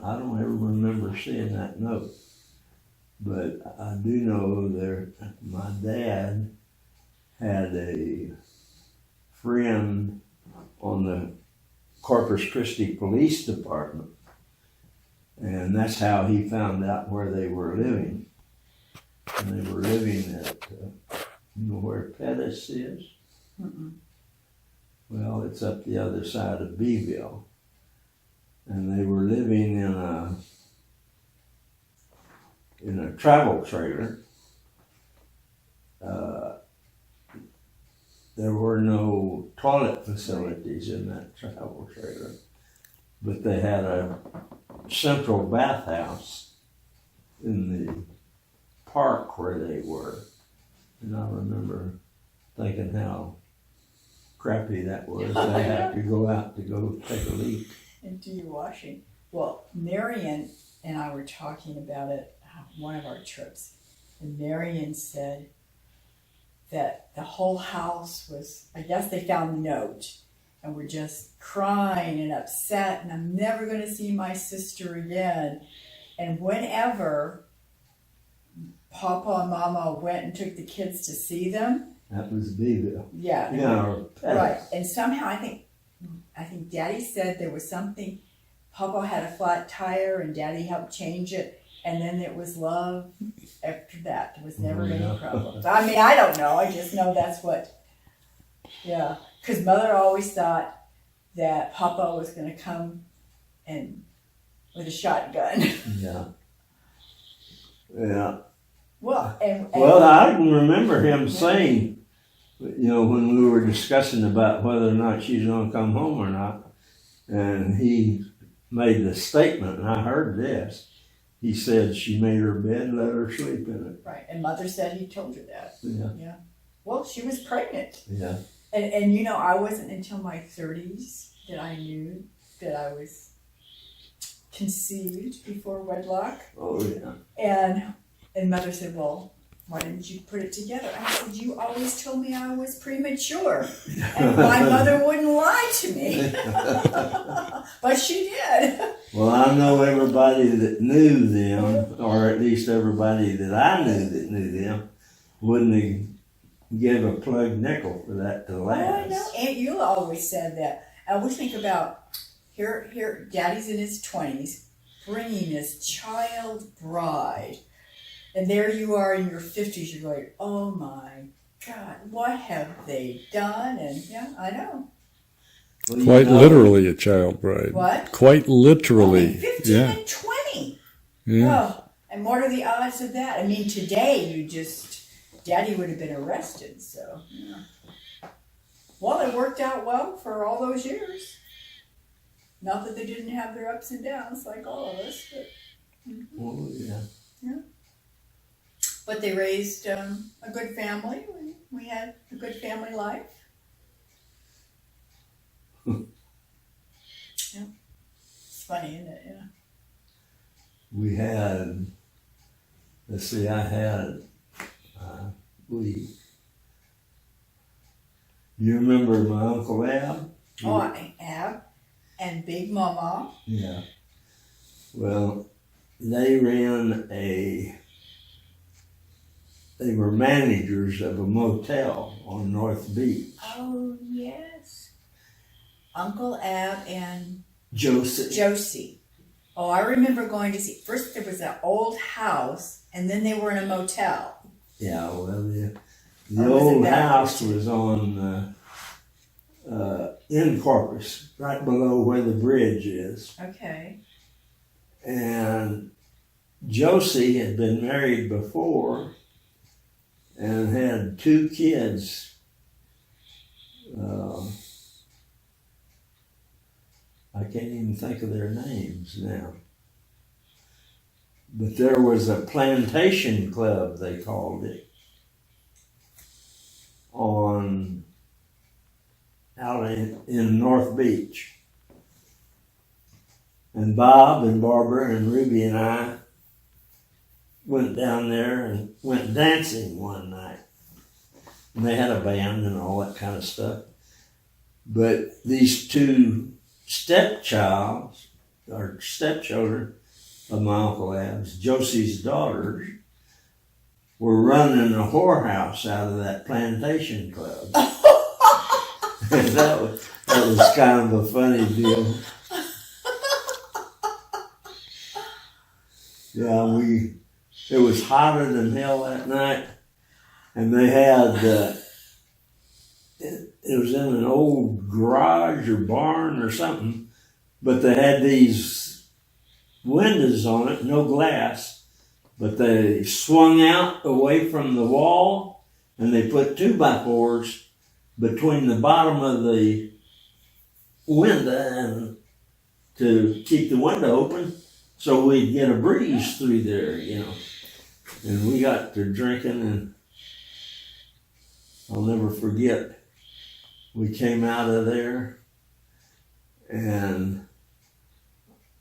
I don't ever remember seeing that note. But I do know my dad had a friend on the Corpus Christi Police Department, and that's how he found out where they were living. And they were living at, you know where Pettis is? Mm-mm. Well, it's up the other side of Beeville. And they were living in a travel trailer. There were no toilet facilities in that travel trailer, but they had a central bathhouse in the park where they were. And I remember thinking how crappy that was. They had to go out to go take a leak. And do your washing. Well, Marion and I were talking about it one of our trips, and Marion said that the whole house was, I guess they found the note and were just crying and upset, and I'm never going to see my sister again. And whenever Papa and Mama went and took the kids to see them, that was Beeville. Yeah. Yeah, right. And somehow I think Daddy said there was something, Papa had a flat tire and Daddy helped change it. And then it was love after that. There was never any problems. I mean, I don't know. I just know that's what, yeah. Because Mother always thought that Papa was going to come and with a shotgun. Yeah. Yeah. Well, well, I can remember him saying, you know, when we were discussing about whether or not she's going to come home or not, and he made the statement, and I heard this. He said she made her bed, let her sleep in it. Right, and Mother said he told her that. Yeah. Yeah. Well, she was pregnant. Yeah. And you know, I wasn't until my 30s that I knew that I was conceived before wedlock. Oh, yeah. And Mother said, well, why didn't you put it together? I said, you always told me I was premature. And my mother wouldn't lie to me. But she did. Well, I know everybody that knew them, or at least everybody that I knew that knew them, wouldn't have give a plug nickel for that to last. Oh, I know. Aunt Eula always said that. I always think about, here, Daddy's in his 20s, bringing his child bride. And there you are in your 50s, you're going, oh my God, what have they done? And yeah, I know. Well, quite literally a child bride. What? Quite literally. 15 and 20. Yeah. Oh, and what are the odds of that? I mean, today Daddy would have been arrested, so. Yeah. Well, it worked out well for all those years. Not that they didn't have their ups and downs like all of us, but. Mm-hmm. Oh, yeah. Yeah. But they raised a good family. We had a good family life. Yeah. It's funny, isn't it? Yeah. We had, let's see, you remember my Uncle Ab? Oh, Ab and Big Mama. Yeah. Well, they were managers of a motel on North Beach. Oh, yes. Uncle Ab and Josie. Oh, I remember going to see, first there was that old house, and then they were in a motel. Yeah, well, the old house was on in Corpus, right below where the bridge is. Okay. And Josie had been married before and had 2 kids. I can't even think of their names now. But there was a plantation club, they called it, out in North Beach. And Bob and Barbara and Ruby and I went down there and went dancing one night. And they had a band and all that kind of stuff. But these 2 stepchilds our stepchildren of my Uncle Ab's, Josie's daughters, were running a whorehouse out of that plantation club. And that was kind of a funny deal. Yeah, it was hotter than hell that night, and they had, it was in an old garage or barn or something, but they had these windows on it, no glass, but they swung out away from the wall, and they put 2x4s between the bottom of the window and to keep the window open, so we'd get a breeze through there, you know. And we got to drinking, and I'll never forget, we came out of there, and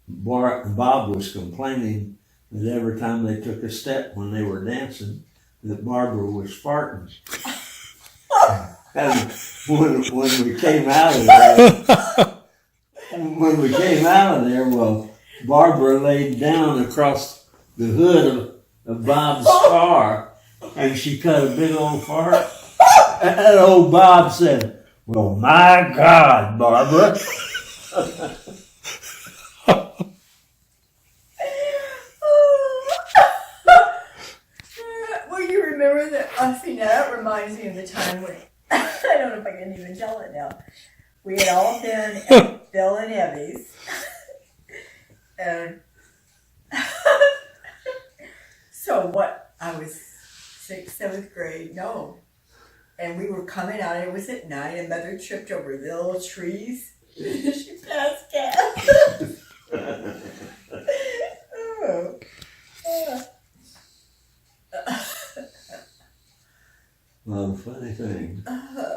Bob was complaining that every time they took a step when they were dancing, that Barbara was farting. And when we came out of there, well, Barbara laid down across the hood of Bob's car, and she cut a big old fart. And old Bob said, "Well, my God, Barbara." Well, you remember that? See, now that reminds me of the time when I don't know if I can even tell it now. We had all been at Bill and Evie's, and so what? I was 6th, 7th grade. No. And we were coming out, and it was at night, and Mother tripped over the little trees. She passed gas. Oh. Well, funny thing.